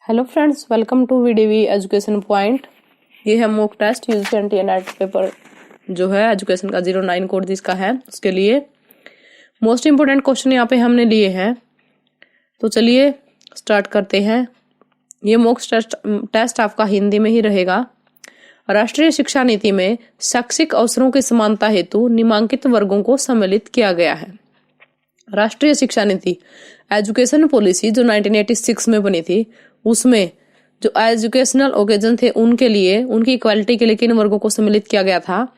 Hello friends, welcome to VDV education point. ये है mock test UGC NET paper जो है एजुकेशन का 09 कोड जिसका है उसके लिए मोस्ट इम्पोर्टेंट क्वेश्चन यहाँ पे हमने लिए हैं। तो चलिए स्टार्ट करते हैं। ये मॉक टेस्ट आपका हिंदी में ही रहेगा। राष्ट्रीय शिक्षा नीति में शैक्षिक अवसरों की समानता हेतु निम्नलिखित वर्गों को सम्मिलित किया गया है। राष्ट्रीय शिक्षा नीति एजुकेशन पॉलिसी जो 1986 में बनी थी, उसमें जो एजुकेशनल ओकेजन थे उनके लिए, उनकी इक्वालिटी के लिए किन वर्गों को सम्मिलित किया गया था?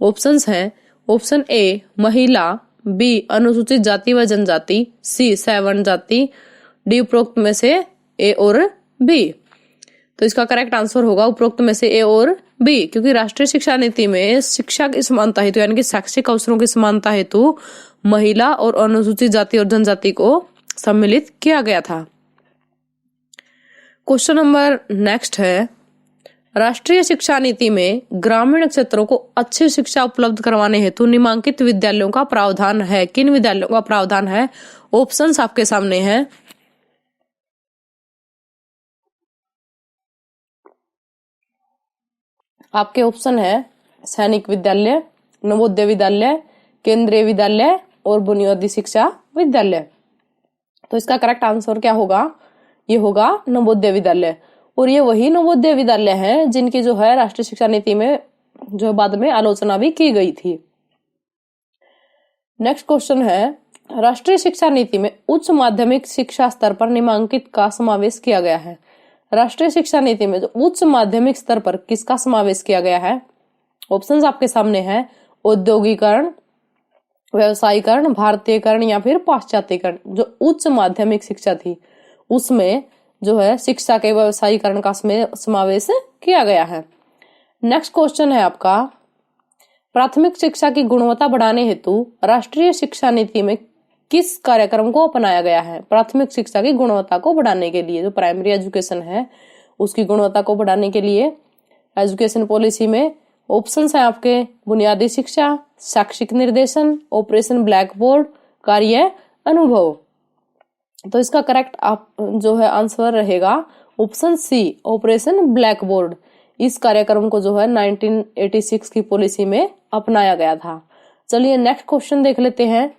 ऑप्शंस हैं। ऑप्शन ए महिला, बी अनुसूचित जाति व जनजाति, सी सवर्ण जाति, डी उपरोक्त में से ए और बी। तो इसका करेक्ट आंसर होगा उपरोक्त में से ए और बी, क्योंकि राष्ट्रीय शिक्षा नीति में शिक्षा की समानता हेतु यानी कि शैक्षिक अवसरों की समानता हेतु महिला और अनुसूचित जाति और जनजाति को सम्मिलित किया गया था। क्वेश्चन नंबर नेक्स्ट है, राष्ट्रीय शिक्षा नीति में ग्रामीण क्षेत्रों को अच्छी शिक्षा उपलब्ध करवाने हेतु निम्नलिखित विद्यालयों का प्रावधान है। किन विद्यालयों का प्रावधान है? ऑप्शंस आपके सामने हैं। आपके ऑप्शन है सैनिक विद्यालय, नवोदय विद्यालय, केंद्रीय विद्यालय और बुनियादी शिक्षा विद्यालय। तो इसका करेक्ट आंसर क्या होगा? ये होगा नवोदय विद्यालय। और ये वही नवोदय विद्यालय हैं जिनकी जो है राष्ट्रीय शिक्षा नीति में जो बाद में आलोचना भी की गई थी। नेक्स्ट क्वेश्चन है, राष्ट्रीय शिक्षा नीति में उच्च माध्यमिक शिक्षा स्तर पर निम्नलिखित का समावेश किया गया है। राष्ट्रीय शिक्षा नीति में जो उच्च माध्यमिक स्तर पर किसका समावेश किया गया है? ऑप्शंस आपके सामने हैं। औद्योगिकरण, व्यवसायीकरण, भारतीयकरण या फिर पाश्चात्यकरण। जो उच्च माध्यमिक शिक्षा थी उसमें जो है शिक्षा के व्यवसायीकरण का समावेश किया गया है। नेक्स्ट क्वेश्चन है आपका, प्राथमिक शिक्षा की गुणवत्ता बढ़ाने हेतु राष्ट्रीय शिक्षा नीति में किस कार्यक्रम को अपनाया गया है? प्राथमिक शिक्षा की गुणवत्ता को बढ़ाने के लिए, जो प्राइमरी एजुकेशन है उसकी गुणवत्ता को बढ़ाने के लिए एजुकेशन पॉलिसी में ऑप्शंस हैं आपके बुनियादी शिक्षा, शैक्षिक निर्देशन, ऑपरेशन ब्लैक बोर्ड, कार्य अनुभव। तो इसका करेक्ट आप जो है आंसर रहेगा option C, operation blackboard. इस कार्यक्रम को जो है 1986 की पॉलिसी में अपनाया गया था। चलिए नेक्स्ट क्वेश्चन देख लेते हैं।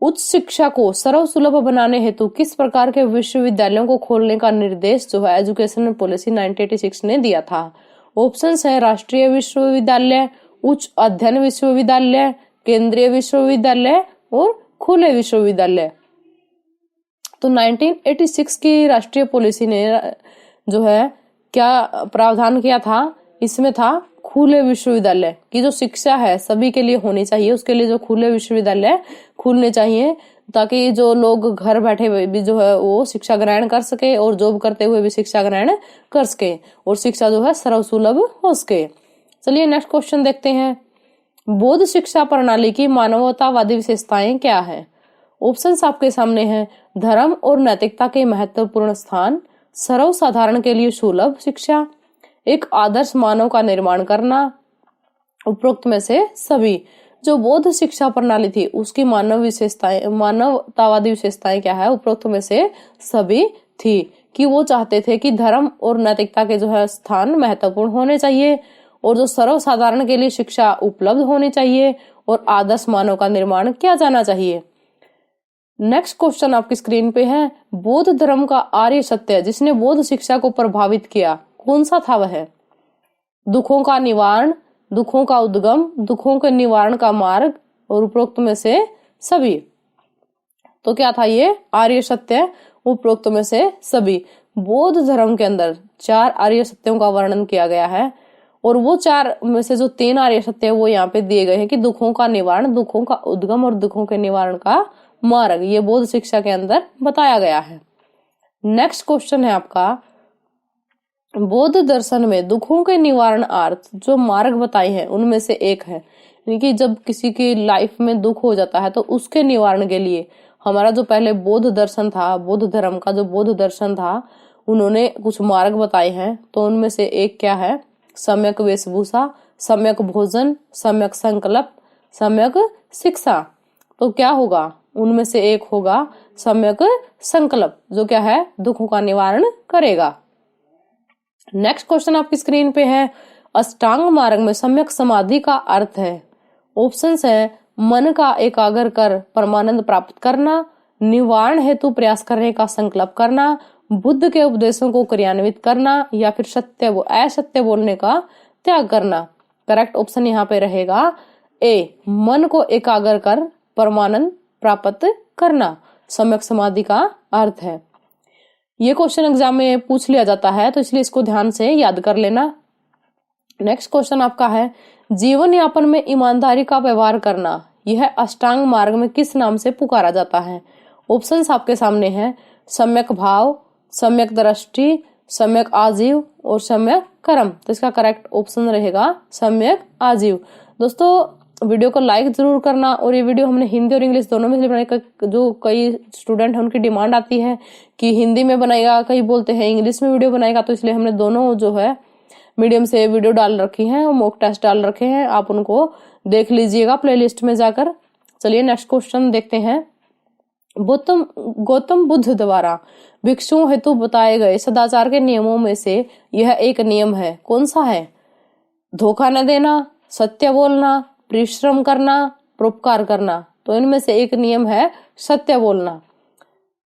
उच्च शिक्षा को सर्वसुलभ बनाने हेतु किस प्रकार के विश्वविद्यालयों को खोलने का निर्देश जो है एजुकेशन पॉलिसी 1986 ने दिया था? ऑप्शंस है राष्ट्रीय विश्वविद्यालय, उच्च अध्ययन विश्वविद्यालय, केंद्रीय विश्वविद्यालय और खुले विश्वविद्यालय। तो 1986 की राष्ट्रीय पॉलिसी ने जो है क्या प्रावधान किया था? इसमें था खुले विश्वविद्यालय की जो शिक्षा है सभी के लिए होनी चाहिए, उसके लिए जो खुले विश्वविद्यालय खुलने चाहिए ताकि जो लोग घर बैठे हुए भी जो है वो शिक्षा ग्रहण कर सके और जॉब करते हुए भी शिक्षा ग्रहण कर सके और शिक्षा जो है सर्वसुलभ हो सके। चलिए नेक्स्ट क्वेश्चन देखते हैं। बौद्ध शिक्षा प्रणाली की मानवतावादी विशेषताएं क्या है? ऑप्शंस आपके सामने हैं। धर्म और नैतिकता के महत्वपूर्ण स्थान, सर्वसाधारण के लिए सुलभ शिक्षा, एक आदर्श मानव का निर्माण करना, उपरोक्त में से सभी। जो बौद्ध शिक्षा प्रणाली थी उसकी मानवतावादी विशेषताएं क्या है? उपरोक्त में से सभी थी कि वो चाहते थे कि धर्म और नैतिकता के जो है स्थान महत्वपूर्ण होने चाहिए और जो सर्वसाधारण के लिए शिक्षा उपलब्ध होनी चाहिए और आदर्श मानव का निर्माण किया जाना चाहिए। नेक्स्ट क्वेश्चन आपकी स्क्रीन पे है, बौद्ध धर्म का आर्य सत्य जिसने बौद्ध शिक्षा को प्रभावित किया कौन सा था? वह दुखों का निवारण, दुखों का उद्गम, दुखों के निवारण का मार्ग और उपरोक्त में से सभी। तो क्या था ये? आर्य सत्य, उपरोक्त में से सभी। बौद्ध धर्म के अंदर 4 आर्य सत्यों का वर्णन किया गया है और वो 4 में से जो 3 आर्य सत्य वो यहाँ पे दिए गए हैं कि दुखों का निवारण, दुखों का उद्गम और दुखों के निवारण का मार्ग, ये बौद्ध शिक्षा के अंदर बताया गया है। नेक्स्ट क्वेश्चन है आपका, बौद्ध दर्शन में दुखों के निवारणार्थ जो मार्ग बताए हैं उनमें से एक है, यानी कि जब किसी की लाइफ में दुख हो जाता है तो उसके निवारण के लिए हमारा जो पहले बौद्ध दर्शन था, बौद्ध धर्म का जो बौद्ध दर्शन था, उन्होंने कुछ मार्ग बताए हैं। तो उनमें से एक क्या है? सम्यक वेशभूषा, सम्यक भोजन, सम्यक संकल्प, सम्यक शिक्षा। तो क्या होगा? उनमें से एक होगा सम्यक संकल्प, जो क्या है, दुखों का निवारण करेगा। नेक्स्ट क्वेश्चन आपकी स्क्रीन पे है, अष्टांग मार्ग में सम्यक समाधि का अर्थ है। ऑप्शंस है, मन का एकाग्र कर परमानंद प्राप्त करना, निवारण हेतु प्रयास करने का संकल्प करना, बुद्ध के उपदेशों को क्रियान्वित करना, या फिर असत्य बोलने का त्याग करना। करेक्ट ऑप्शन यहाँ पे रहेगा ए, मन को एकाग्र कर परमानंद प्राप्त करना सम्यक समाधि का अर्थ है। ये क्वेश्चन एग्जाम में पूछ लिया जाता है, तो इसलिए इसको ध्यान से याद कर लेना। नेक्स्ट क्वेश्चन आपका है, जीवन यापन में ईमानदारी का व्यवहार करना, यह अष्टांग मार्ग में किस नाम से पुकारा जाता है। ऑप्शंस आपके सामने हैं, सम्यक भाव, सम्यक दृष्टि, सम्यक आजीव और सम्यक कर्म। तो इसका करेक्ट ऑप्शन रहेगा सम्यक आजीव। दोस्तों वीडियो को लाइक जरूर करना, और ये वीडियो हमने हिंदी और इंग्लिश दोनों में बनाई। जो कई स्टूडेंट हैं उनकी डिमांड आती है कि हिंदी में बनाएगा, कई बोलते हैं इंग्लिश में वीडियो बनाएगा, तो इसलिए हमने दोनों जो है मीडियम से वीडियो डाल रखी हैं और मॉक टेस्ट डाल रखे हैं, आप उनको देख लीजिएगा प्लेलिस्ट में जाकर। चलिए नेक्स्ट क्वेश्चन देखते हैं। गौतम बुद्ध द्वारा भिक्षुओं हेतु बताए गए सदाचार के नियमों में से यह एक नियम है, कौन सा है। धोखा न देना, सत्य बोलना, परिश्रम करना, परोपकार करना। तो इनमें से एक नियम है सत्य बोलना।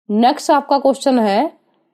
नेक्स्ट आपका क्वेश्चन है,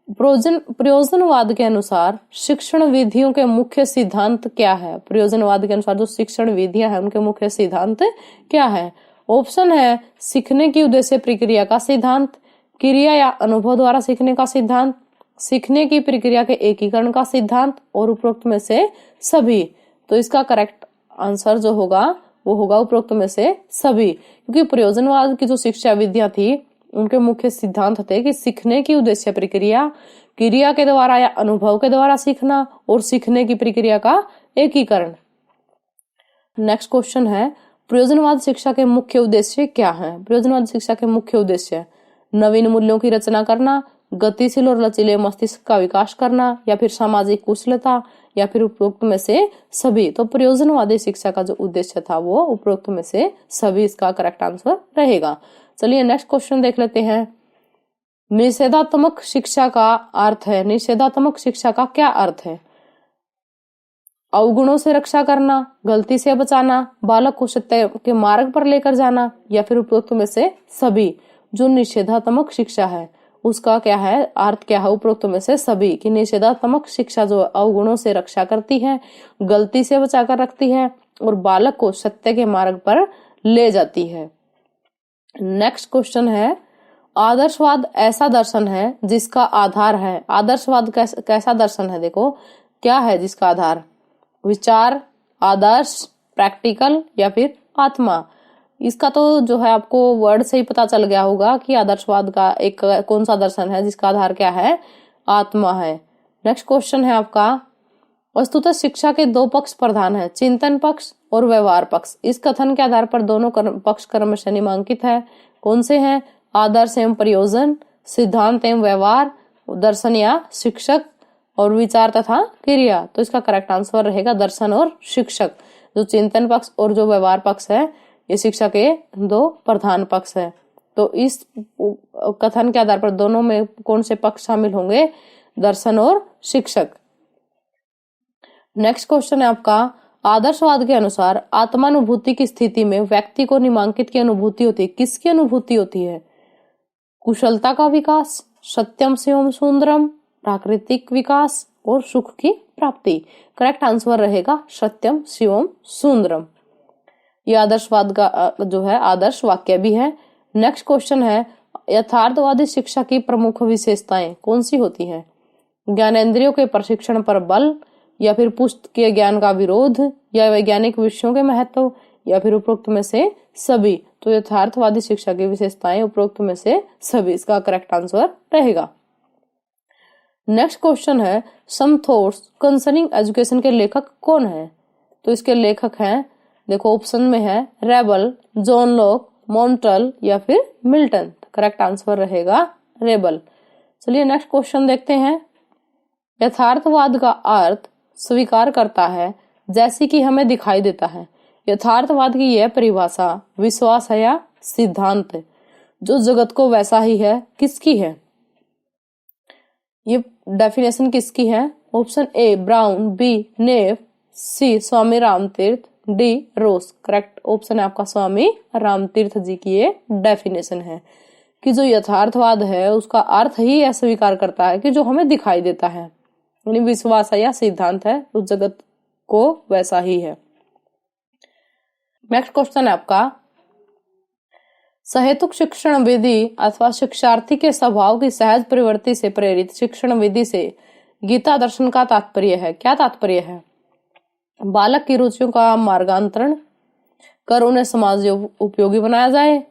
प्रयोजनवाद के अनुसार शिक्षण विधियों के मुख्य सिद्धांत क्या है। प्रयोजनवाद के अनुसार जो शिक्षण विधियां हैं उनके मुख्य सिद्धांत क्या है। ऑप्शन है, सीखने की उद्देश्य प्रक्रिया का सिद्धांत, क्रिया या अनुभव द्वारा सीखने का सिद्धांत, सीखने की प्रक्रिया के एकीकरण का सिद्धांत, और उपरोक्त में से सभी। तो इसका करेक्ट आंसर जो होगा वो होगा उपरोक्त में से सभी, क्योंकि प्रयोजनवाद की जो शिक्षा विधियां थी उनके मुख्य सिद्धांत थे कि सीखने की उद्देश्य प्रक्रिया, क्रिया के द्वारा या अनुभव के द्वारा सीखना, और सीखने की प्रक्रिया का एकीकरण। नेक्स्ट क्वेश्चन है, प्रयोजनवाद शिक्षा के मुख्य उद्देश्य क्या है। प्रयोजनवाद शिक्षा के मुख्य उद्देश्य, नवीन मूल्यों की रचना करना, गतिशील और लचीले मस्तिष्क का विकास करना, या फिर सामाजिक कुशलता, या फिर उपरोक्त में से सभी। तो प्रयोजनवादी शिक्षा का जो उद्देश्य था वो उपरोक्त में से सभी, इसका करेक्ट आंसर रहेगा। चलिए नेक्स्ट क्वेश्चन देख लेते हैं। निषेधात्मक शिक्षा का अर्थ है। निषेधात्मक शिक्षा का क्या अर्थ है। अवगुणों से रक्षा करना, गलती से बचाना, बालक को सत्य के मार्ग पर लेकर जाना, या फिर उपरोक्त में से सभी। जो निषेधात्मक शिक्षा है उसका क्या है, अर्थ क्या है, उपरोक्त में से सभी। कि निषेधात्मक शिक्षा जो अवगुणों से रक्षा करती है, गलती से बचाकर रखती है, और बालक को सत्य के मार्ग पर ले जाती है। नेक्स्ट क्वेश्चन है, आदर्शवाद ऐसा दर्शन है जिसका आधार है। आदर्शवाद कैसा दर्शन है। देखो क्या है जिसका आधार, विचार, आदर्श, प्रैक्टिकल, या फिर आत्मा। इसका तो जो है आपको वर्ड से ही पता चल गया होगा कि आदर्शवाद का एक कौन सा दर्शन है जिसका आधार क्या है, आत्मा है। नेक्स्ट क्वेश्चन है आपका, वस्तुतः शिक्षा के दो पक्ष प्रधान है, चिंतन पक्ष और व्यवहार पक्ष। इस कथन के आधार पर दोनों पक्ष क्रमशः नामांकित है, कौन से हैं, आदर्श एवं प्रयोजन, सिद्धांत एवं व्यवहार, दर्शन या शिक्षक, और विचार तथा क्रिया। तो इसका करेक्ट आंसर रहेगा दर्शन और शिक्षक। जो चिंतन पक्ष और जो व्यवहार पक्ष है ये शिक्षा के दो प्रधान पक्ष है। तो इस कथन के आधार पर दोनों में कौन से पक्ष शामिल होंगे, दर्शन और शिक्षक। नेक्स्ट क्वेश्चन है आपका, आदर्शवाद के अनुसार आत्मानुभूति की स्थिति में व्यक्ति को निम्नांकित की अनुभूति होती है। किसकी अनुभूति होती है, कुशलता का विकास, सत्यम शिवम सुंदरम, प्राकृतिक विकास, और सुख की प्राप्ति। करेक्ट आंसर रहेगा सत्यम शिवम सुंदरम। ये आदर्शवाद का जो है आदर्श वाक्य भी है। नेक्स्ट क्वेश्चन है, यथार्थवादी शिक्षा की प्रमुख विशेषताएं कौन सी होती हैं। ज्ञानेंद्रियों के प्रशिक्षण पर बल, या फिर पुस्तकीय ज्ञान का विरोध, या वैज्ञानिक विषयों के महत्व, या फिर उपरोक्त में से सभी। तो यथार्थवादी शिक्षा की विशेषताएं उपरोक्त में से सभी, इसका करेक्ट आंसर रहेगा। नेक्स्ट क्वेश्चन है, सम थॉट्स कंसर्निंग एजुकेशन के लेखक कौन है। तो इसके लेखक हैं, देखो ऑप्शन में है रेबल, जॉन लॉक, मॉन्टल, या फिर मिल्टन। करेक्ट आंसर रहेगा रेबल। चलिए नेक्स्ट क्वेश्चन देखते हैं। यथार्थवाद का अर्थ स्वीकार करता है जैसे कि हमें दिखाई देता है। यथार्थवाद की यह परिभाषा विश्वास है या सिद्धांत। जो जगत को वैसा ही है किसकी है? ये डेफिनेशन किसकी है? Option A Brown, B Nave, C Swami Ramtirtha, D Ross. Correct option है आपका स्वामी रामतीर्थ जी की ये डेफिनेशन है कि जो यथार्थवाद है उसका अर्थ ही यह स्वीकार करता है कि जो हमें दिखाई देता है, यानी विश्वास है या सिद्धांत है उस जगत को वैसा ही है। नेक्स्ट क्वेश्चन है आपका, सहेतुक शिक्षण विधि अथवा शिक्षार्थी के स्वभाव की सहज प्रवृत्ति से प्रेरित शिक्षण विधि से गीता दर्शन का तात्पर्य है। क्या तात्पर्य है? बालक की रुचियों का मार्गांतरण कर उन्हें समाज उपयोगी बनाया जाए,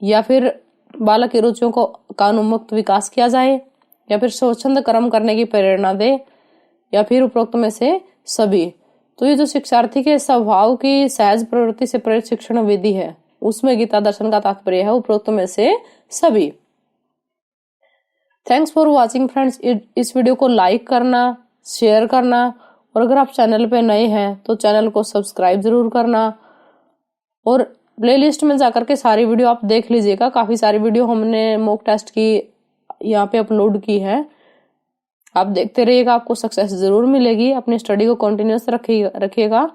या फिर बालक की रुचियों को कानूनमुक्त विकास किया जाए, या फिर स्वच्छंद कर्म करने की प्रेरणा दे, या फिर उपरोक्त में से सभी। तो ये जो शिक्षार्थी के स्वभाव की सहज प्रवृत्ति से प्रेरित शिक्षण विधि है उसमें गीता दर्शन का तात्पर्य है उपरोक्त में से सभी। Thanks for watching friends. इस वीडियो को लाइक करना, शेयर करना, और अगर आप चैनल पे नए हैं तो चैनल को सब्सक्राइब जरूर करना, और प्लेलिस्ट में जाकर के सारी वीडियो आप देख लीजिएगा। काफी सारी वीडियो हमने मॉक टेस्ट की यहाँ पे अपलोड की है, आप देखते रहिएगा, आपको सक्सेस जरूर मिलेगी। अपनी स्टडी को कंटिन्यूअस रखिएगा।